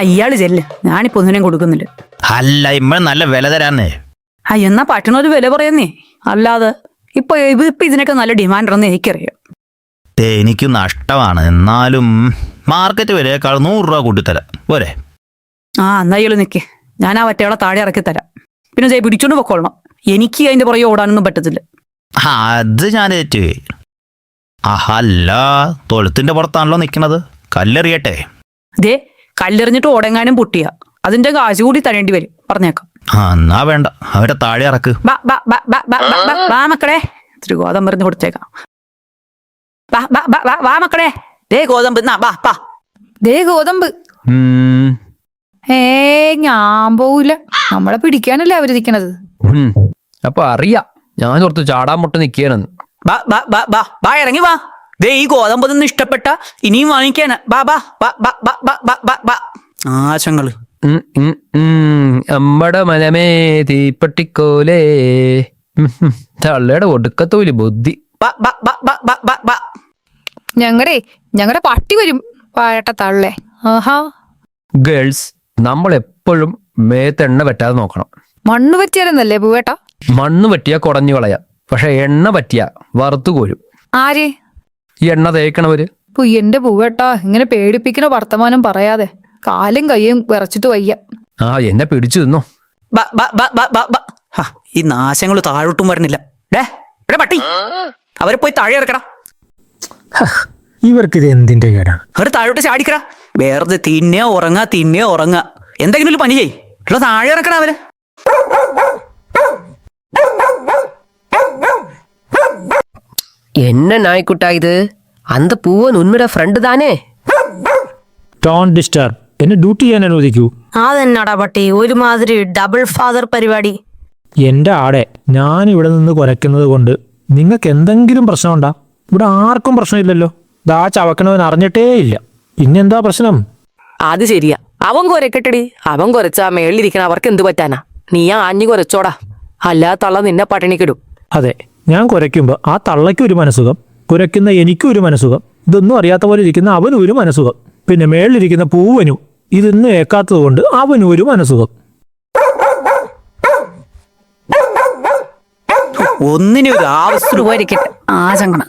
ഇയാള് ചെല്ല്, ഞാനിപ്പോ ഒന്നിനും കൊടുക്കുന്നില്ല. അല്ല ഇമ്മ നല്ല വില തരാന്നേ. എന്നാ പറ്റണൊരു വില പറയുന്നേ, അല്ലാതെ ഇപ്പൊ ഇതിനൊക്കെ നല്ല ഡിമാൻഡ് ഉണ്ടെന്ന് എനിക്കറിയാം. എനിക്ക് നഷ്ടമാണ്, എന്നാലും മാർക്കറ്റ് വിലയേക്കാൾ 100 രൂപ കൂട്ടിത്തരാം പോരെ? എന്നാ ഇയാള് നിൽക്കേ, ഞാൻ ആ വറ്റകളെ താഴെ ഇറക്കി തരാം. പിന്നെ പിടിച്ചോണ്ട് പൊക്കോളണം, എനിക്ക് അതിന്റെ പുറകെ ഓടാനൊന്നും പറ്റത്തില്ല. അത് ഞാൻ ഏറ്റു. അല്ല, തൊഴുത്തിന്റെ പുറത്താണല്ലോ നിക്കണത്, കല്ലെറിയട്ടെ? കല്ലെറിഞ്ഞിട്ട് ഓടെങ്ങാനും പൊട്ടിയ അതിന്റെ കാശ് കൂടി തരേണ്ടി വരും, പറഞ്ഞേക്കാം. എന്നാ വേണ്ട, അവരെ താഴെ ഇറക്ക്. മക്കളെ, ഇത്തിരി ഗോതമ്പ് എറിഞ്ഞ് കൊടുത്തേക്കാം. വാ മക്കളെ, ഗോതമ്പ്. ഗോതമ്പ്. ഞാൻ പോവില്ല, നമ്മളെ പിടിക്കാനല്ലേ അവരിക്കണത്. അപ്പൊ അറിയാം, ഞാൻ ഓർത്ത് ചാടാൻ മുട്ട് നിക്കണെന്ന്. ഇറങ്ങി വാ. ഈ ഗോതമ്പ് ഇഷ്ടപ്പെട്ട ഇനിയും വാങ്ങിക്കാനാ. ആശങ്ങള് അമ്മടെ മനമേ തീപ്പട്ടിക്കോലേ. തള്ളയുടെ ഒടുക്കത്തോല് ബുദ്ധി. ഞങ്ങളുടെ പട്ടി വരും പാഴട്ട തള്ളേ. ഗേൾസ്, നമ്മൾ എപ്പോഴും മേത്തെണ്ണ പറ്റാതെ നോക്കണം. മണ്ണ് പറ്റിയാലെന്നല്ലേ പൂവേട്ട? മണ്ണ് പറ്റിയാ കുടഞ്ഞു കളയാം, പക്ഷെ എണ്ണ പറ്റിയാ വറുത്തു കോരും. ആര്? ഈ എണ്ണ തേക്കണവര്. എന്റെ പൂവേട്ടാ, ഇങ്ങനെ പേടിപ്പിക്കുന്ന വർത്തമാനം പറയാതെ, കാലും കയ്യും വിറച്ചിട്ട് വയ്യ. എന്നെ പിടിച്ചു തിന്നോ. ഈ നാശങ്ങള് താഴോട്ടും വരണില്ല. പട്ടി, അവരെ പോയി താഴെ ഇറക്കടാ. ഇവർക്ക് ഇത് എന്തിന്റെ കേടാണ്? അവര് താഴോട്ട് ചാടിക്കടാ. വേറെ തിന്നേ ഉറങ്ങ എന്തെങ്കിലും ഒരു പനി ചെയ്യ്. താഴെ ഇറക്കടാ അവര്. என்ன நாய்க்குட்டா இது? அந்த பூவன் உண்மைയുടെ ഫ്രണ്ട് താനേ? ഡോണ്ട് ഡിസ്റ്റർബ്, എന്നെ ഡ്യൂട്ടി ചെയ്യാൻ അനുവദിക്കൂ. അതെന്നാടാ പട്ടി, ഒരുമാതിരി ഡബിൾ ഫാദർ പരിപാടി. എന്റെ ആടെ, ഞാൻ ഇവിടെ നിന്ന് കുരയ്ക്കുന്നത് കൊണ്ട് നിങ്ങൾക്ക് എന്തെങ്കിലും പ്രശ്നമുണ്ടാ? ഇവിടെ ആർക്കും പ്രശ്നമില്ലല്ലോ. ദാ ചവക്കണവൻ അറിഞ്ഞിട്ടേ ഇല്ല. പിന്നെന്താ പ്രശ്നം? അത് ശരിയാ, അവൻ കുരക്കട്ടടി. അവൻ കുരച്ചാ മേളിലിരിക്കണ അവർക്ക് എന്ത് പറ്റാനാ? നീ ആഞ്ഞു കുരച്ചോടാ, അല്ലാ തള്ള നിന്നെ പട്ടിണിക്കിടും. അതെ, ഞാൻ കുരയ്ക്കുമ്പോൾ ആ തള്ളയ്ക്കും ഒരു മനസുഖം, കുരയ്ക്കുന്ന എനിക്കും ഒരു മനസുഖം, ഇതൊന്നും അറിയാത്ത പോലെ ഇരിക്കുന്ന അവനും ഒരു മനസുഖം, പിന്നെ മേളിലിരിക്കുന്ന പൂവനും ഇതൊന്നും ഏക്കാത്തത് കൊണ്ട് അവനും ഒരു മനസുഖം. ഒന്നിനും ഒരു ആവശ്യം ആശങ്കണ.